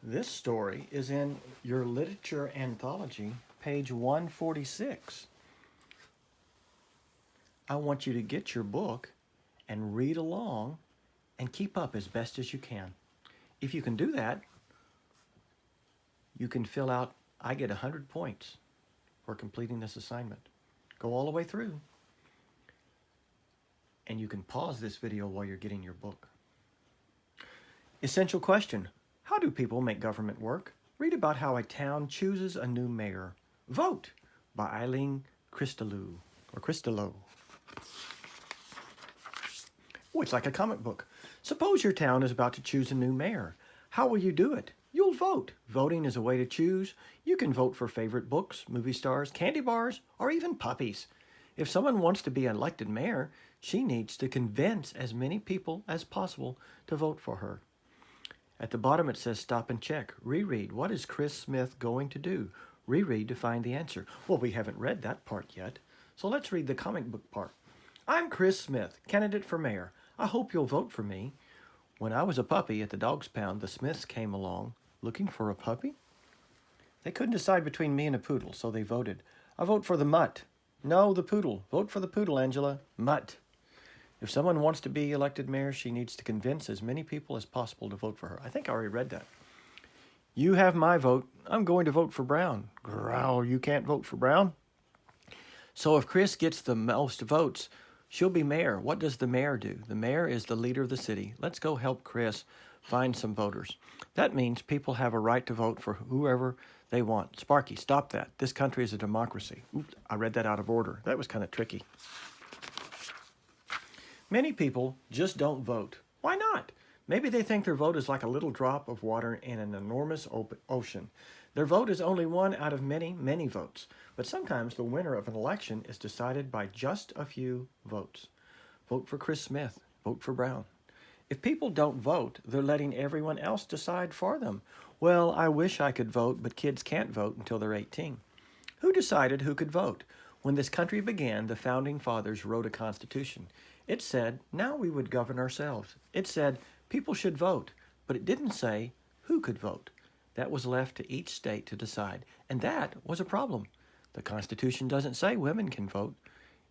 This story is in your literature anthology, page 146. I want you to get your book and read along and keep up as best as you can. If you can do that, you can fill out, I get 100 points for completing this assignment. Go all the way through, and you can pause this video while you're getting your book. Essential question: how do people make government work? Read about how a town chooses a new mayor. Vote by Eileen Cristolou. Oh, it's like a comic book. Suppose your town is about to choose a new mayor. How will you do it? You'll vote. Voting is a way to choose. You can vote for favorite books, movie stars, candy bars, or even puppies. If someone wants to be elected mayor, she needs to convince as many people as possible to vote for her. At the bottom it says stop and check. Reread. What is Chris Smith going to do? Reread to find the answer. Well, we haven't read that part yet, so let's read the comic book part. I'm Chris Smith, candidate for mayor. I hope you'll vote for me. When I was a puppy at the Dog's Pound, the Smiths came along looking for a puppy. They couldn't decide between me and a poodle, so they voted. I vote for the mutt. No, the poodle. Vote for the poodle, Angela. Mutt. If someone wants to be elected mayor, she needs to convince as many people as possible to vote for her. I think I already read that. You have my vote. I'm going to vote for Brown. Growl, you can't vote for Brown. So if Chris gets the most votes, she'll be mayor. What does the mayor do? The mayor is the leader of the city. Let's go help Chris find some voters. That means people have a right to vote for whoever they want. Sparky, stop that. This country is a democracy. Oops, I read that out of order. That was kind of tricky. Many people just don't vote. Why not? Maybe they think their vote is like a little drop of water in an enormous ocean. Their vote is only one out of many, many votes. But sometimes the winner of an election is decided by just a few votes. Vote for Chris Smith. Vote for Brown. If people don't vote, they're letting everyone else decide for them. Well, I wish I could vote, but kids can't vote until they're 18. Who decided who could vote? When this country began, the founding fathers wrote a constitution. It said, now we would govern ourselves. It said, people should vote, but it didn't say who could vote. That was left to each state to decide, and that was a problem. The Constitution doesn't say women can vote.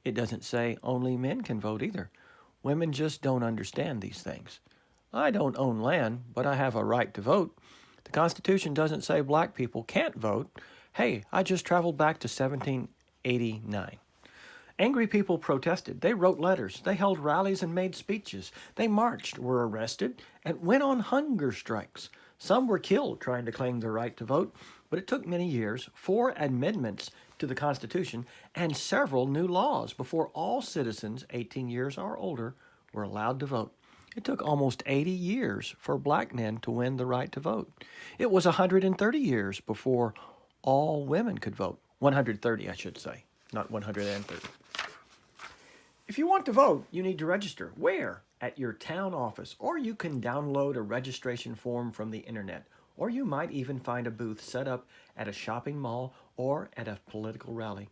It doesn't say only men can vote either. Women just don't understand these things. I don't own land, but I have a right to vote. The Constitution doesn't say black people can't vote. Hey, I just traveled back to 1789. Angry people protested. They wrote letters. They held rallies and made speeches. They marched, were arrested, and went on hunger strikes. Some were killed trying to claim their right to vote, but it took many years, 4 amendments to the Constitution, and several new laws before all citizens 18 years or older were allowed to vote. It took almost 80 years for black men to win the right to vote. It was 130 years before all women could vote. 130, I should say, not 130. If you want to vote, you need to register. Where? At your town office, or you can download a registration form from the internet, or you might even find a booth set up at a shopping mall or at a political rally.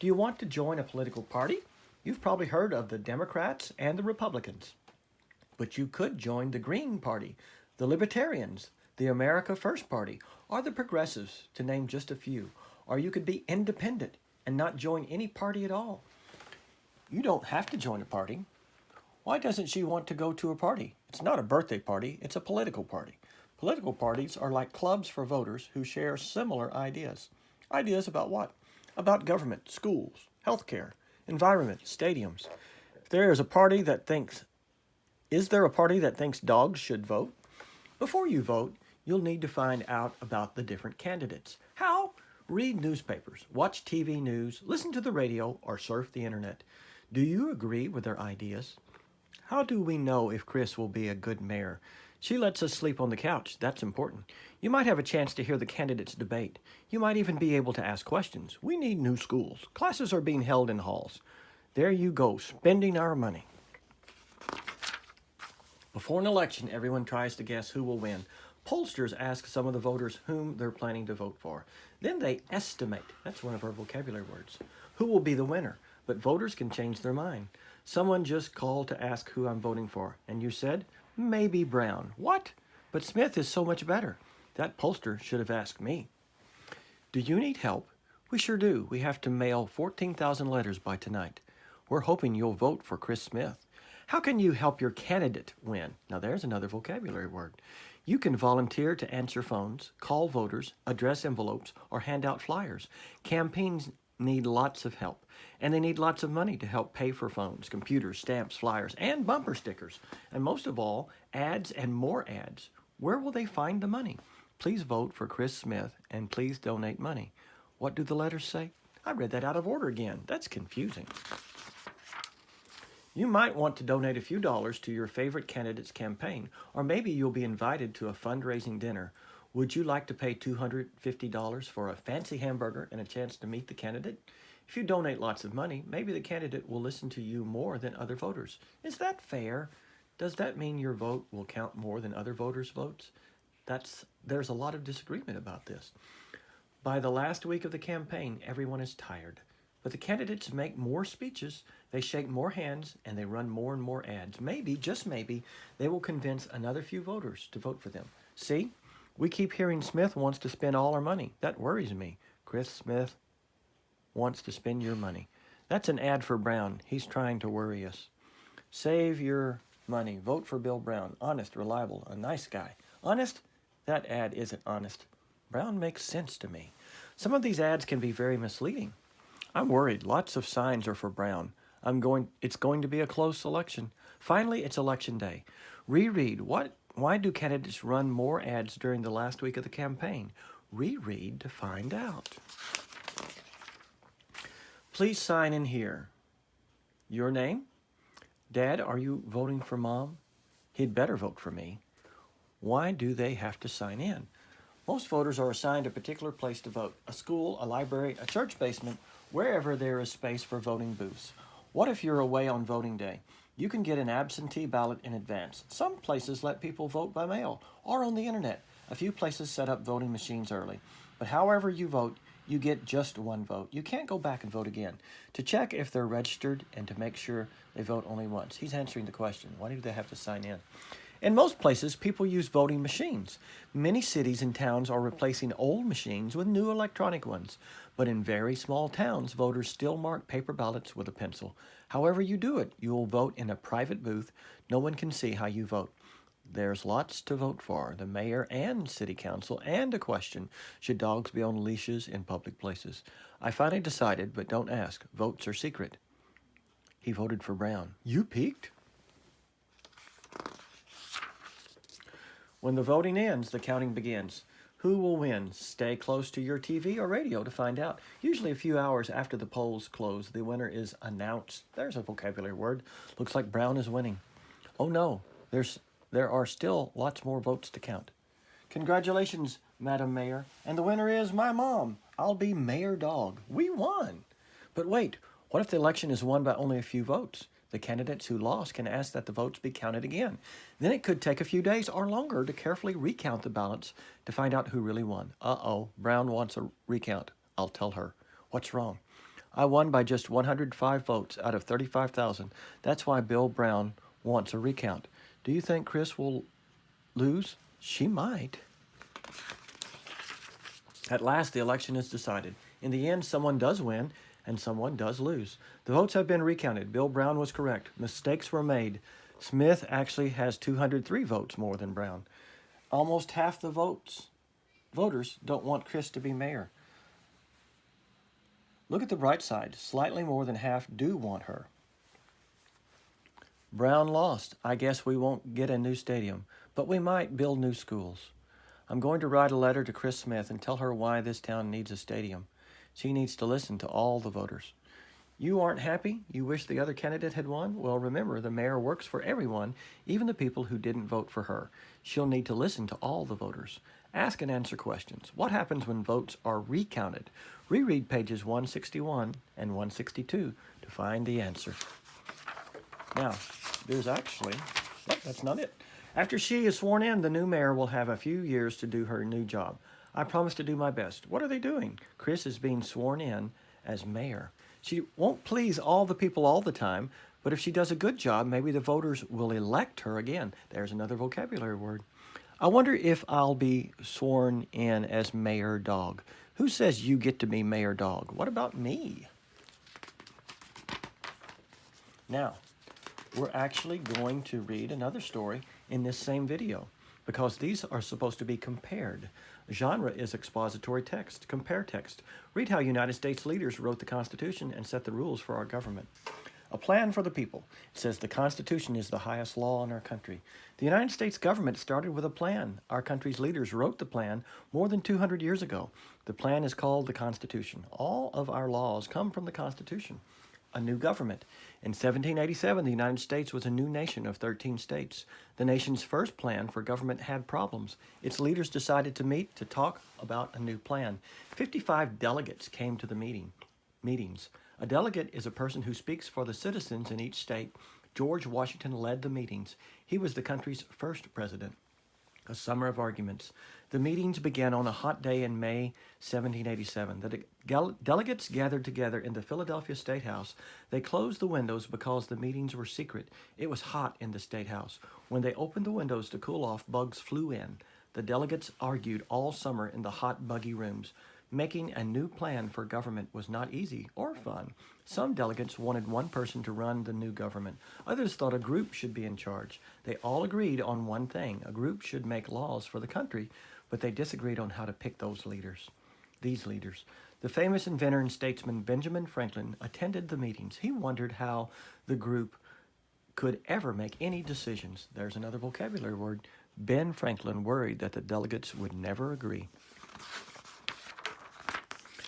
Do you want to join a political party? You've probably heard of the Democrats and the Republicans. But you could join the Green Party, the Libertarians, the America First Party, or the Progressives, to name just a few. Or you could be independent and not join any party at all. You don't have to join a party. Why doesn't she want to go to a party? It's not a birthday party, it's a political party. Political parties are like clubs for voters who share similar ideas. Ideas about what? About government, schools, healthcare, environment, stadiums. Is there a party that thinks dogs should vote? Before you vote, you'll need to find out about the different candidates. How? Read newspapers, watch TV news, listen to the radio, or surf the internet. Do you agree with their ideas? How do we know if Chris will be a good mayor? She lets us sleep on the couch. That's important. You might have a chance to hear the candidates debate. You might even be able to ask questions. We need new schools. Classes are being held in halls. There you go, spending our money. Before an election, everyone tries to guess who will win. Pollsters ask some of the voters whom they're planning to vote for. Then they estimate, that's one of our vocabulary words, who will be the winner. But voters can change their mind. Someone just called to ask who I'm voting for, and you said, maybe Brown. What? But Smith is so much better. That pollster should have asked me. Do you need help? We sure do. We have to mail 14,000 letters by tonight. We're hoping you'll vote for Chris Smith. How can you help your candidate win? Now there's another vocabulary word. You can volunteer to answer phones, call voters, address envelopes, or hand out flyers. Campaigns need lots of help, and they need lots of money to help pay for phones, computers, stamps, flyers, and bumper stickers. And most of all, ads and more ads. Where will they find the money? Please vote for Chris Smith, and please donate money. What do the letters say? I read that out of order again. That's confusing. You might want to donate a few dollars to your favorite candidate's campaign, or maybe you'll be invited to a fundraising dinner. Would you like to pay $250 for a fancy hamburger and a chance to meet the candidate? If you donate lots of money, maybe the candidate will listen to you more than other voters. Is that fair? Does that mean your vote will count more than other voters' votes? There's a lot of disagreement about this. By the last week of the campaign, everyone is tired. But the candidates make more speeches, they shake more hands, and they run more and more ads. Maybe, just maybe, they will convince another few voters to vote for them. See? We keep hearing Smith wants to spend all our money. That worries me. Chris Smith wants to spend your money. That's an ad for Brown. He's trying to worry us. Save your money. Vote for Bill Brown. Honest, reliable, a nice guy. Honest? That ad isn't honest. Brown makes sense to me. Some of these ads can be very misleading. I'm worried. Lots of signs are for Brown. It's going to be a close election. Finally, it's election day. Reread. Why do candidates run more ads during the last week of the campaign? Reread to find out. Please sign in here. Your name? Dad, are you voting for Mom? He'd better vote for me. Why do they have to sign in? Most voters are assigned a particular place to vote, a school, a library, a church basement, wherever there is space for voting booths. What if you're away on voting day? You can get an absentee ballot in advance. Some places let people vote by mail or on the internet. A few places set up voting machines early. But however you vote, you get just one vote. You can't go back and vote again. To check if they're registered and to make sure they vote only once. He's answering the question. Why do they have to sign in? In most places, people use voting machines. Many cities and towns are replacing old machines with new electronic ones. But in very small towns, voters still mark paper ballots with a pencil. However you do it, you will vote in a private booth. No one can see how you vote. There's lots to vote for, the mayor and city council, and a question, should dogs be on leashes in public places? I finally decided, but don't ask. Votes are secret. He voted for Brown. You peeked? When the voting ends, the counting begins. Who will win? Stay close to your TV or radio to find out. Usually a few hours after the polls close, the winner is announced. There's a vocabulary word. Looks like Brown is winning. Oh no, there are still lots more votes to count. Congratulations, Madam Mayor. And the winner is my mom. I'll be Mayor Dog. We won. But wait, what if the election is won by only a few votes? The candidates who lost can ask that the votes be counted again. Then it could take a few days or longer to carefully recount the ballots to find out who really won. Uh-oh, Brown wants a recount. I'll tell her. What's wrong? I won by just 105 votes out of 35,000. That's why Bill Brown wants a recount. Do you think Chris will lose? She might. At last, the election is decided. In the end, someone does win and someone does lose. The votes have been recounted. Bill Brown was correct. Mistakes were made. Smith actually has 203 votes more than Brown. Almost half the voters don't want Chris to be mayor. Look at the bright side. Slightly more than half do want her. Brown lost. I guess we won't get a new stadium, but we might build new schools. I'm going to write a letter to Chris Smith and tell her why this town needs a stadium. She needs to listen to all the voters. You aren't happy? You wish the other candidate had won? Well, remember, the mayor works for everyone, even the people who didn't vote for her. She'll need to listen to all the voters. Ask and answer questions. What happens when votes are recounted? Reread pages 161 and 162 to find the answer. Now, there's actually... that's not it. After she is sworn in, the new mayor will have a few years to do her new job. I promise to do my best. What are they doing? Chris is being sworn in as mayor. She won't please all the people all the time, but if she does a good job, maybe the voters will elect her again. There's another vocabulary word. I wonder if I'll be sworn in as Mayor Dog. Who says you get to be Mayor Dog? What about me? Now, we're actually going to read another story in this same video because these are supposed to be compared. Genre is expository text, compare text. Read how United States leaders wrote the Constitution and set the rules for our government. A plan for the people. It says the Constitution is the highest law in our country. The United States government started with a plan. Our country's leaders wrote the plan more than 200 years ago. The plan is called the Constitution. All of our laws come from the Constitution. A new government. In 1787, the United States was a new nation of 13 states. The nation's first plan for government had problems. Its leaders decided to meet to talk about a new plan. 55 delegates came to the meetings. A delegate is a person who speaks for the citizens in each state. George Washington led the meetings. He was the country's first president. A summer of arguments. The meetings began on a hot day in May 1787. The delegates gathered together in the Philadelphia State House. They closed the windows because the meetings were secret. It was hot in the State House. When they opened the windows to cool off, bugs flew in. The delegates argued all summer in the hot, buggy rooms. Making a new plan for government was not easy or fun. Some delegates wanted one person to run the new government. Others thought a group should be in charge. They all agreed on one thing. A group should make laws for the country, but they disagreed on how to pick these leaders. The famous inventor and statesman Benjamin Franklin attended the meetings. He wondered how the group could ever make any decisions. There's another vocabulary word. Ben Franklin worried that the delegates would never agree.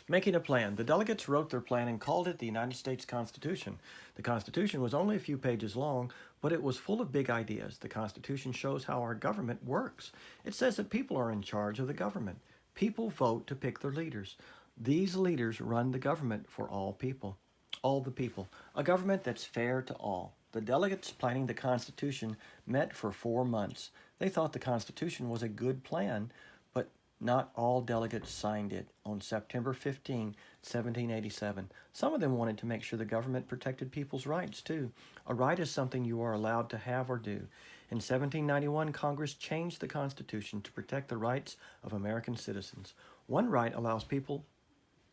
Making a plan. The delegates wrote their plan and called it the United States Constitution. The Constitution was only a few pages long, but it was full of big ideas. The Constitution shows how our government works. It says that people are in charge of the government. People vote to pick their leaders. These leaders run the government for all the people. A government that's fair to all. The delegates planning the Constitution met for 4 months. They thought the Constitution was a good plan, but not all delegates signed it on September 15, 1787. Some of them wanted to make sure the government protected people's rights, too. A right is something you are allowed to have or do. In 1791, Congress changed the Constitution to protect the rights of American citizens. One right allows people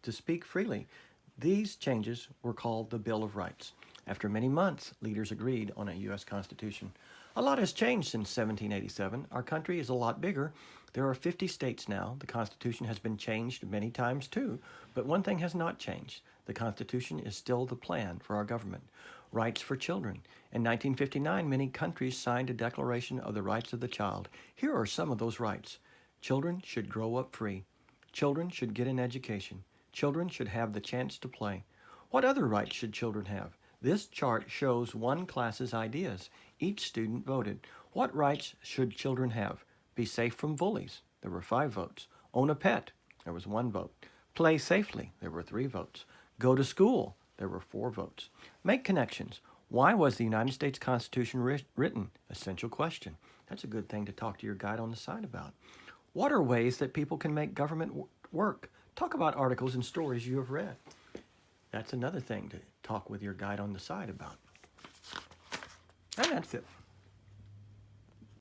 to speak freely. These changes were called the Bill of Rights. After many months, leaders agreed on a U.S. Constitution. A lot has changed since 1787. Our country is a lot bigger. There are 50 states now. The Constitution has been changed many times too, but one thing has not changed. The Constitution is still the plan for our government. Rights for children. In 1959, many countries signed a Declaration of the Rights of the Child. Here are some of those rights. Children should grow up free. Children should get an education. Children should have the chance to play. What other rights should children have? This chart shows one class's ideas. Each student voted. What rights should children have? Be safe from bullies. There were 5 votes. Own a pet. There was 1 vote. Play safely. There were 3 votes. Go to school. There were 4 votes. Make connections. Why was the United States Constitution written? Essential question. That's a good thing to talk to your guide on the side about. What are ways that people can make government work? Talk about articles and stories you have read. That's another thing to talk with your guide on the side about. And that's it.